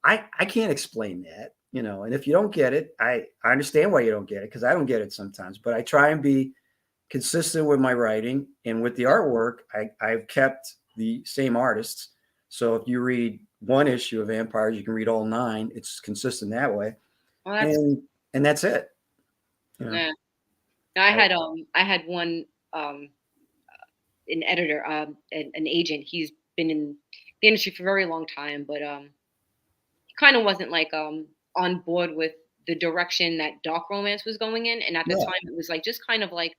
I can't explain that, and if you don't get it, I understand why you don't get it because I don't get it sometimes, but I try and be consistent with my writing and with the artwork. I've kept the same artists. So if you read one issue of Vampires, you can read all nine. It's consistent that way. Well, that's And that's it. You know. yeah. I, I had one um an editor, an agent. He's been in the industry for a very long time, but he kind of wasn't like on board with the direction that dark romance was going in. And at the yeah. time, it was like just kind of like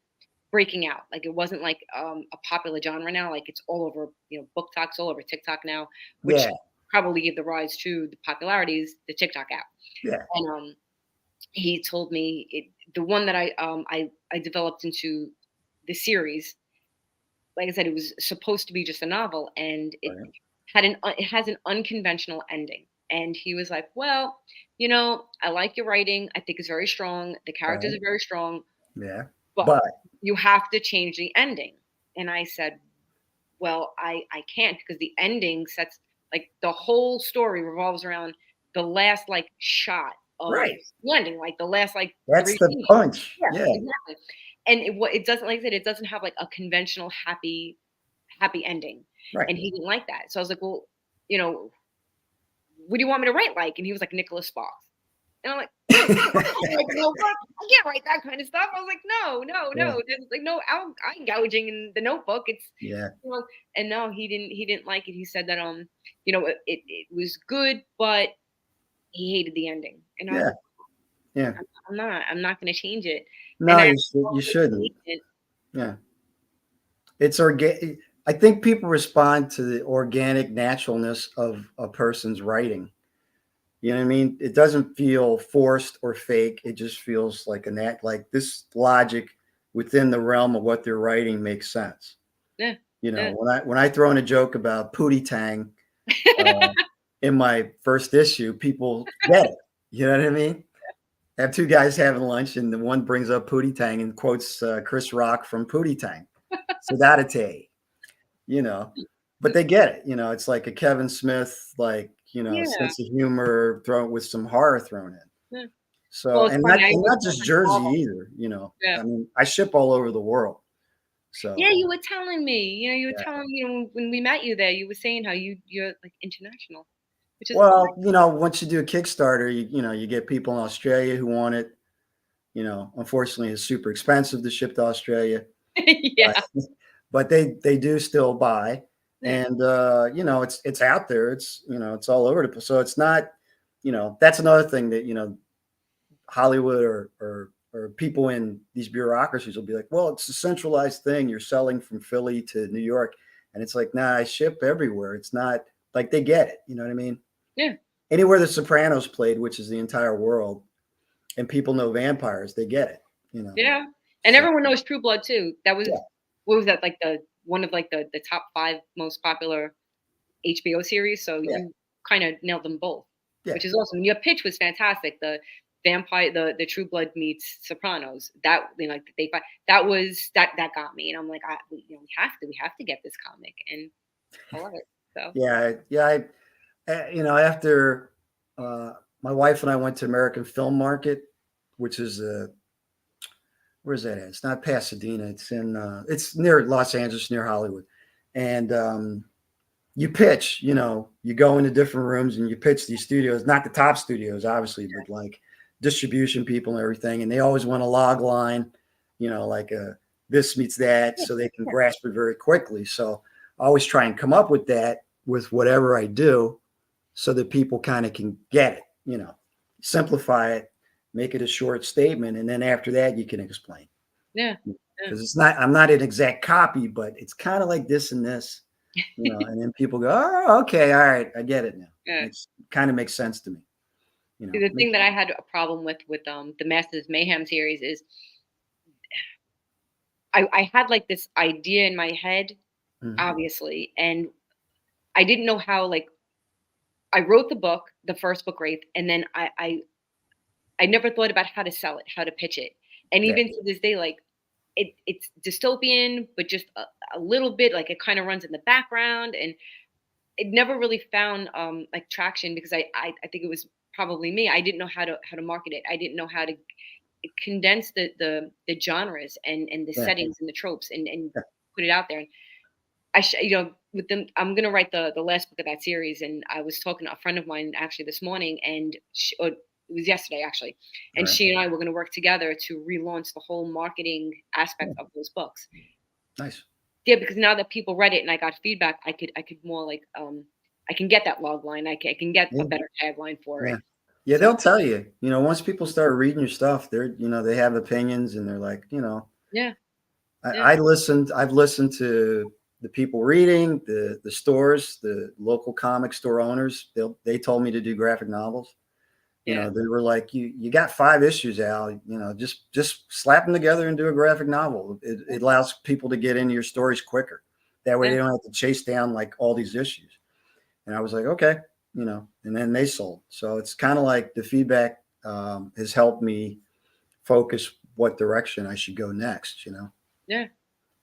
breaking out. Like it wasn't like a popular genre now. Like it's all over, book talks all over TikTok now, which Yeah. probably gave the rise to the popularities, the TikTok app. Yeah. And he told me the one that I developed into the series. like I said, it was supposed to be just a novel, and Right. it has an unconventional ending. And he was like, "Well, I like your writing. I think it's very strong. The characters Right. are very strong, Yeah. but But you have to change the ending." And I said, "Well, I can't, because the ending sets, like, the whole story revolves around the last, like, shot of right. the ending, like the last, like, That's 3 the scenes." punch. Yeah, Yeah. exactly. And it doesn't, like I said, it doesn't have, like, a conventional happy ending, Right. and he didn't like that. So I was like, "Well, you know, what do you want me to write like?" And he was like, "Nicholas Sparks." And I'm like, "I can't write the Notebook. I can't write that kind of stuff." I was like, "No, no, Yeah. no. There's like no eye gouging in the Notebook. It's Yeah. you know." And no, he didn't like it. He said that it was good, but he hated the ending. And I was Yeah. like, Yeah. I'm not gonna change it. And No, I you called the shouldn't. agent. Yeah. It's organic. I think people respond to the organic naturalness of a person's writing. You know what I mean? It doesn't feel forced or fake. It just feels like like this logic within the realm of what they're writing makes sense. Yeah, You know, yeah. when I throw in a joke about Pootie Tang uh, in my first issue, people get it. You know what I mean? I have two guys having lunch, and the one brings up Pootie Tang and quotes Chris Rock from Pootie Tang. Sedate, you know, but they get it. You know, it's like a Kevin Smith, like, Yeah, sense of humor thrown with some horror thrown in. yeah. So, Well, it's and funny. not I and was not just talking to Jersey Paul. either. Yeah. I mean, I ship all over the world. Yeah, So you were telling me. You were yeah. telling me, when we met you there, you were saying how you're like international, which is Well, once you do a Kickstarter, you get people in Australia who want it. Unfortunately, it's super expensive to ship to Australia, yeah, but, but they do still buy, yeah, and it's out there. It's all over the place. So it's not, that's another thing that Hollywood or people in these bureaucracies will be like, well, it's a centralized thing. You're selling from Philly to New York, and it's like, nah, I ship everywhere. It's not like they get it. You know what I mean? yeah, Anywhere the Sopranos played, which is the entire world, and people know vampires, they get it. You know. yeah. And So everyone knows True Blood too. That was yeah, what was that, like, the one of, like, the top 5 most popular HBO series. So yeah, you kind of nailed them both, yeah, which is awesome. Your pitch was fantastic. The True Blood meets Sopranos. That, like, they fight. That got me, and I'm like, we have to get this comic, and I love it. So yeah. After uh, my wife and I went to American Film Market, which is where's that at? It's not Pasadena. It's near Los Angeles, near Hollywood, and you pitch. You go into different rooms and you pitch these studios, not the top studios, obviously, but like distribution people and everything, and they always want a log line, like this meets that, yeah, so they can yeah, grasp it very quickly. So I always try and come up with that with whatever I do, so that people kind of can get it. Simplify it, make it a short statement, and then after that you can explain, yeah, yeah. because I'm not an exact copy, but it's kind of like this and this, and then people go, oh, okay, all right, I get it now. Yeah. Makes kind of makes sense to me. See, the thing Makes that I had a problem with the Masters Mayhem series is I had, like, this idea in my head, mhm. obviously, and I didn't know how, like, I wrote the book, the first book, Wraith, and then I never thought about how to sell it, how to pitch it. And Yeah, even to this day, like, it's dystopian, but just a little bit, like, it kind of runs in the background, and it never really found like, traction, because I think it was probably me. I didn't know how to market it. I didn't know how to condense the genres and the yeah, settings and the tropes, and yeah. put it out there. And with them, I'm gonna write the last book of that series. And I was talking to a friend of mine actually this morning, and or it was yesterday actually, All and right. she and I were gonna work together to relaunch the whole marketing Yeah, aspect of those books. nice. Yeah, because now that people read it and I got feedback, I could more, like, I can get that log line. I can get a Yeah, better tagline for yeah, it. yeah. So They'll tell you. Once people start reading your stuff, they have opinions, and they're like, yeah, yeah, I've listened to the people reading, the stores, the local comic store owners. They told me to do graphic novels. yeah, They were like, you got 5 issues, Al. Just slap them together and do a graphic novel. It allows people to get into your stories quicker. That way Yeah. they don't have to chase down like all these issues. And I was like, okay, and then they sold. So it's kind of like the feedback has helped me focus what direction I should go next, Yeah.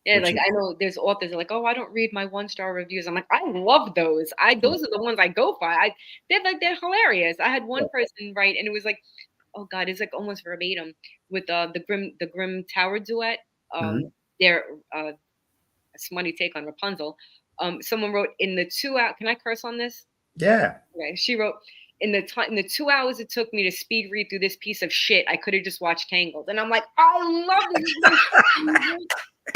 Yeah, which like, is, I know there's authors that are like, "Oh, I don't read my one-star reviews." I'm like, "I love those." I yeah, those are the ones I go for. They're hilarious. I had yeah. one person write, and it was like, oh god, it's like almost verbatim with, the Grim Tower duet. Mhm. Their, a smutty take on Rapunzel. Someone wrote, "In the 2 hour" can I curse on this? Yeah. Okay, she wrote, in the 2 hours it took me to speed read through this piece of shit, I could have just watched Tangled." And I'm like, "I love this. This is my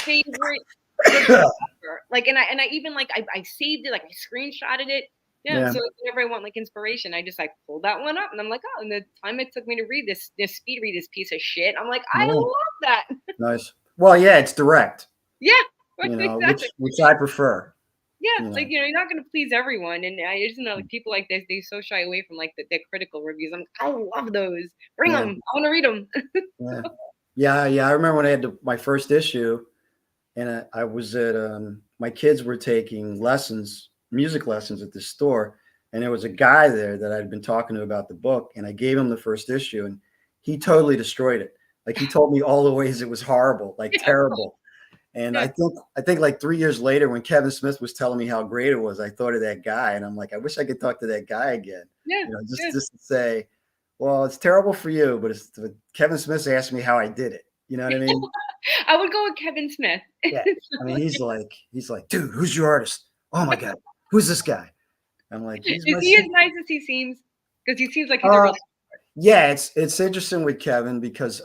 favorite review ever." Like, and I even, like, I saved it, like, I screenshotted it. Yeah, Yeah. so like, whenever I want, like, inspiration, I just, like, pull that one up, and I'm like, "Oh," and the time it took me to read this speed read this piece of shit, I'm like, "I Yeah. love that." Nice. Well, yeah, it's direct, Yeah, right, which exactly. which I prefer. Yeah, You like, know. you're not gonna please everyone, and I just know, like, people like this, they so shy away from, like, their critical reviews. I love those. Bring Yeah. them. I wanna read them. Yeah. Yeah. Yeah. I remember when I had my first issue, and I was at my kids were taking lessons, music lessons at this store, and there was a guy there that I'd been talking to about the book, and I gave him the first issue, and he totally destroyed it. Like he told me all the ways it was horrible, like Yeah, terrible. And yeah, I think like 3 years later, when Kevin Smith was telling me how great it was, I thought of that guy, and I'm like, I wish I could talk to that guy again. yeah, Just yeah. just to say, well, it's terrible for you, but Kevin Smith asked me how I did it. You know what I mean? I would go with Kevin Smith. Yeah. I mean, he's like, dude, who's your artist? Oh my god, who's this guy? I'm like, he's Is my. he as nice as he seems? Because he seems like he's a Uh, real. yeah, it's interesting with Kevin because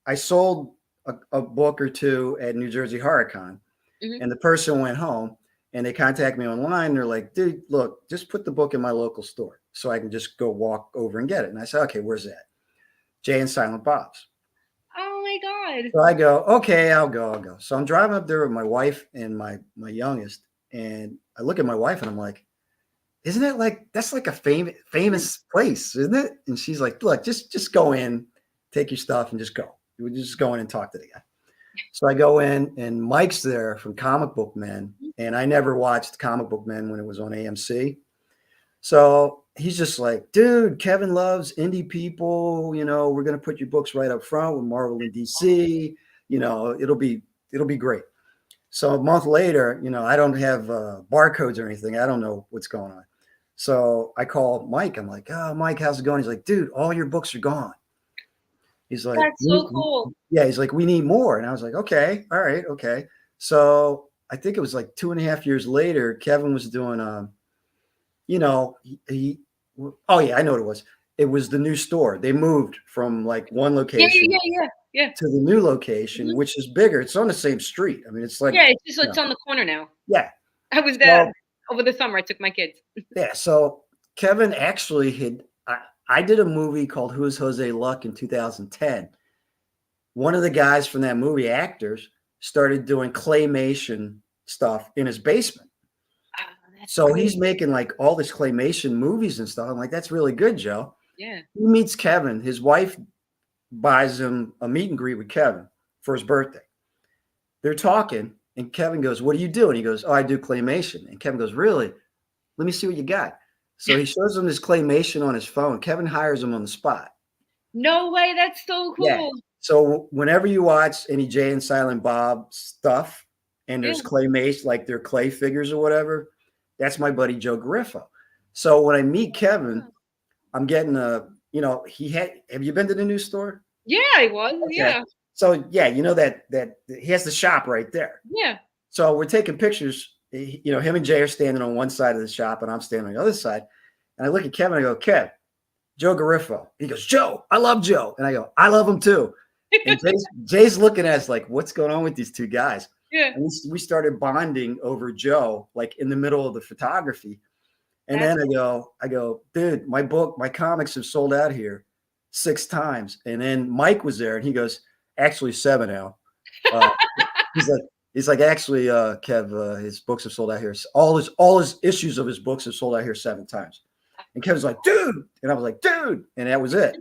I sold a book or two at New Jersey HorrorCon, Mhm. and the person went home and they contact me online. They're like, dude, look, just put the book in my local store so I can just go walk over and get it. And I said, okay, where's that? Jay and Silent Bob's. Oh my god. So I go, okay, I'll go. So I'm driving up there with my wife and my youngest, and I look at my wife and I'm like, isn't it like that's like a famous place, isn't it? And she's like, look, just go in, take your stuff, and just go. You would just go in and talk to the guy. So I go in, and Mike's there from Comic Book Men, and I never watched Comic Book Men when it was on AMC. So he's just like, dude, Kevin loves indie people. We're gonna put your books right up front with Marvel and DC. It'll be great. So a month later, I don't have barcodes or anything. I don't know what's going on. So I call Mike. I'm like, oh, Mike, how's it going? He's like, dude, all your books are gone. He's like, That's so cool. yeah, he's like, we need more. And I was like, okay, all right, okay. So I think it was like 2.5 years later, Kevin was doing, oh yeah, I know what it was. It was the new store. They moved from like one Yeah, yeah, location yeah, yeah, yeah. to the new location, Mhm. which is bigger. It's on the same street. I mean, it's like, Yeah, it's just you it's know, on the corner now. yeah. I was there So over the summer. I took my kids. yeah, so Kevin actually had I did a movie called Who's Jose Luck in 2010. One of the guys from that movie, actors, started doing claymation stuff in his basement. Ah, that's So cool. he's making like all this claymation movies and stuff. I'm like, that's really good, Joe. Yeah. He meets Kevin. His wife buys him a meet and greet with Kevin for his birthday. They're talking, and Kevin goes, what do you do? And he goes, oh, I do claymation. And Kevin goes, really? Let me see what you got. So he shows him this claymation on his phone. Kevin hires him on the spot. No way, that's so Yeah. cool. So whenever you watch any Jay and Silent Bob stuff and Yeah. there's claymation, like they're clay figures or whatever, that's my buddy Joe Griffo. So when I meet Kevin, I'm getting have you been to the new store? Yeah, I was. Okay. Yeah. So yeah, that he has the shop right there. Yeah. So we're taking pictures. Him and Jay are standing on one side of the shop and I'm standing on the other side. And I look at Kevin and I go, Kev, Joe Garifo. He goes, Joe, I love Joe. And I go, I love him too. And Jay's looking at us like, what's going on with these two guys? Yeah. And we started bonding over Joe, like in the middle of the photography. And That's then I go, dude, my comics have sold out here 6 times. And then Mike was there and he goes, actually 7 now. Uh, he's like, actually, Kev, his books have sold out here. All his issues of his books have sold out here 7 times. And Kevin's like, dude. And I was like, dude. And that was it.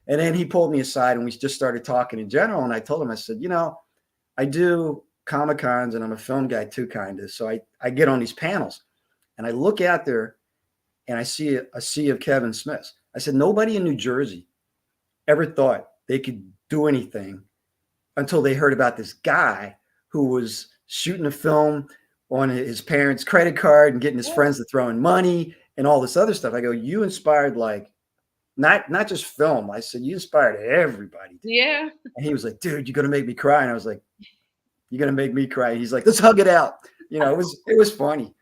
And then he pulled me aside and we just started talking in general. And I told him, I said, I do Comic Cons, and I'm a film guy too, kind of. So I get on these panels, and I look out there, and I see a sea of Kevin Smiths. I said, nobody in New Jersey ever thought they could do anything until they heard about this guy who was shooting a film on his parents' credit card and getting his friends to throw in money and all this other stuff. I go, you inspired like not just film. I said, you inspired everybody. Yeah. And he was like, dude, you're gonna make me cry. And I was like, you're gonna make me cry. He's like, let's hug it out. It was funny.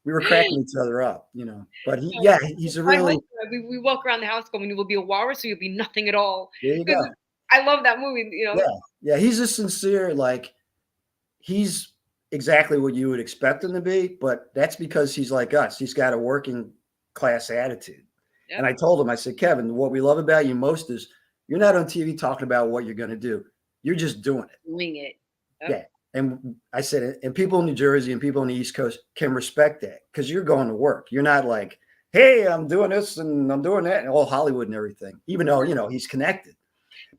We were cracking each other up, But he's a My really husband, we walk around the house going, "You will be a walrus, or you'll be nothing at all." there you go. Because I love that movie. Yeah. Yeah. He's a sincere, like he's exactly what you would expect him to be, but that's because he's like us. He's got a working class attitude. And Yep. I told him, I said, Kevin, what we love about you most is you're not on TV talking about what you're going to do. You're just doing it. Doing it. Yep. Yeah. And I said, and people in New Jersey and people on the East Coast can respect that because you're going to work. You're not like, hey, I'm doing this and I'm doing that and all Hollywood and everything, even though, he's connected.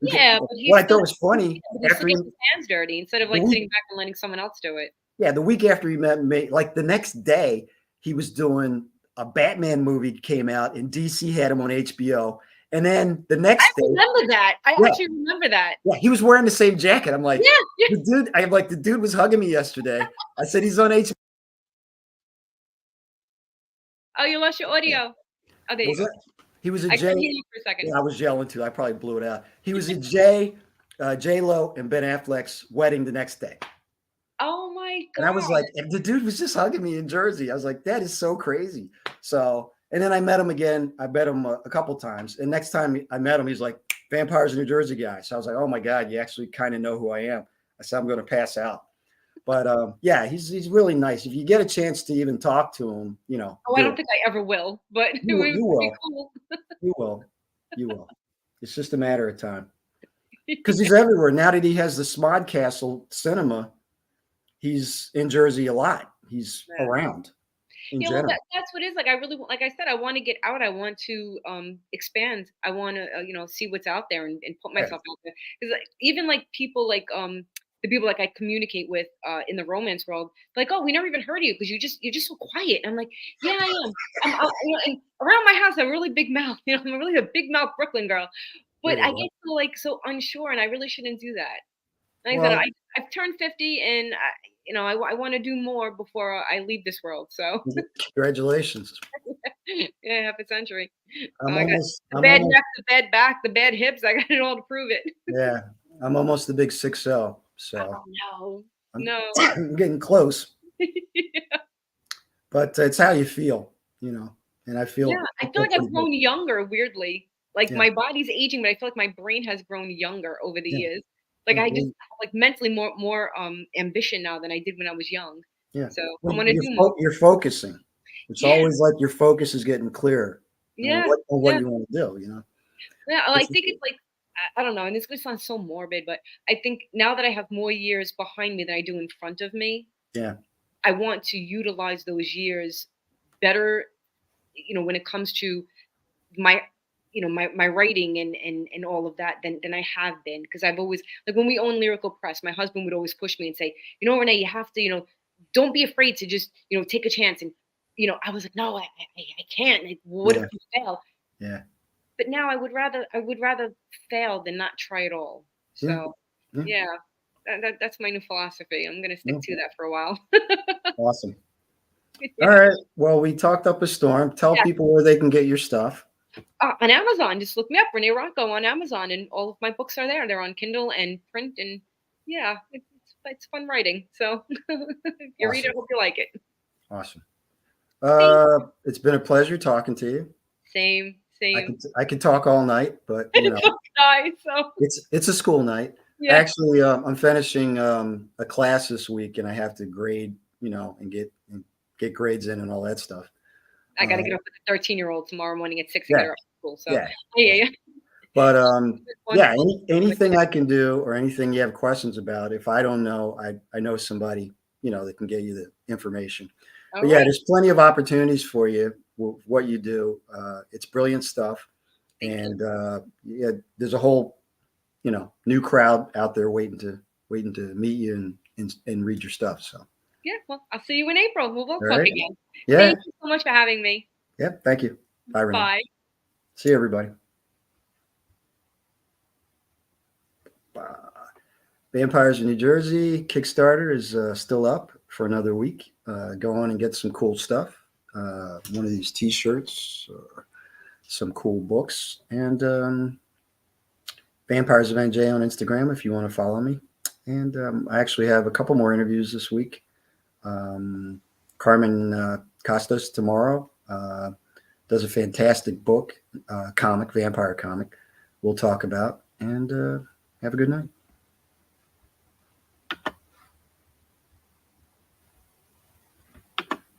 Yeah, but What I thought was funny he's after still getting his hands dirty instead of like week, sitting back and letting someone else do it. yeah, the week after he met me, like the next day, he was doing a Batman movie came out and DC had him on HBO. And then the next I day, remember that. I actually remember that. yeah, he was wearing the same jacket. I'm like, Yeah. the dude was hugging me yesterday. I said he's on HBO. Oh, you lost your audio. Oh, there you go. He was a I J. couldn't hear you for a second. Yeah, I was yelling too. I probably blew it out. He was a J-Lo and Ben Affleck's wedding the next day. Oh my God. And I was like, and the dude was just hugging me in Jersey. I was like, that is so crazy. So, and then I met him again. I met him a couple times. And next time I met him, he's like, Vampires of New Jersey guy. So I was like, oh my God, you actually kind of know who I am. I said, I'm going to pass out. But yeah, he's really nice. If you get a chance to even talk to him, Oh, I don't think I ever will, but it would be will. cool. You will. You will. It's just a matter of time. Because he's everywhere. Now that he has the Smodcastle Cinema, he's in Jersey a lot. He's around in Yeah, well, general. that's what it is. Like, I really, like I said, I want to get out. I want to expand. I want to, see what's out there and put myself out there. Because even like people like the people like I communicate with in the romance world, like, oh, we never even heard of you because you're just so quiet. And I'm like, yeah, I am. And around my house, I have a really big mouth. I'm really a big mouth Brooklyn girl. But I get so unsure, and I really shouldn't do that. Like I said, Well, I've turned 50, and I want to do more before I leave this world. So congratulations. yeah, half a century. I'm I got almost, the I'm bad almost, neck, the bad back, the bad hips. I got it all to prove it. yeah, I'm almost the big 6'0", so Oh, I'm, no, I'm getting close. yeah. But it's how you feel, and I Yeah, feel I feel like pretty I've good. grown younger. Weirdly, like Yeah, my body's aging, but I feel like my brain has grown younger over the yeah, years. Like yeah. I just have like mentally more ambition now than I did when I was young. Yeah. So I Well, want to do more. you're focusing. It's Yeah, always like your focus is getting clearer on yeah, what yeah. you want to do, Yeah, well, I Which is think good. it's like I don't know, and this could sound so morbid, but I think now that I have more years behind me than I do in front of me, Yeah. I want to utilize those years better, when it comes to my my writing and all of that than I have been. Because I've always like when we own Lyrical Press, my husband would always push me and say, Renee, you have to, don't be afraid to just, take a chance. And, I was like, no, I can't. Like, what if Yeah. you fail? Yeah. But now I would rather fail than not try at all. Yeah. So Yeah. yeah, that's my new philosophy. I'm gonna stick Yeah. to that for a while. Awesome. All Yeah. right. Well, we talked up a storm. Tell Yeah. people where they can get your stuff. On Amazon, just look me up, Renee Rocco on Amazon, and all of my books are there. They're on Kindle and print, and yeah, it's fun writing. So if you read it, Awesome. I hope you like it. Awesome. Thanks. It's been a pleasure talking to you. Same, same. I could talk all night, but Die. So it's a school night. yeah, Actually, I'm finishing a class this week, and I have to grade, and get grades in and all that stuff. I got to Uh, get up with the 13-year-old tomorrow morning at 6 to yeah, get her up to school. So yeah, yeah, yeah. yeah. But It's yeah, wonderful. anything I can do or anything you have questions about, if I don't know, I know somebody, that can get you the information. All But yeah, right. there's plenty of opportunities for you with what you do. It's brilliant stuff. Thank you. And yeah, there's a whole, new crowd out there waiting to meet you and read your stuff. So, Yeah, well, I'll see you in April. We'll all talk right. again. Yeah. Thank you so much for having me. Yep. Thank you. Bye, Renee. Bye. See you, everybody. Bye. Vampires in New Jersey Kickstarter is still up for another week. Go on and get some cool stuff. One of these T-shirts, some cool books, and Vampires of NJ on Instagram if you want to follow me. And I actually have a couple more interviews this week. Carmen Costas tomorrow does a fantastic book, vampire comic. We'll talk about, and have a good night.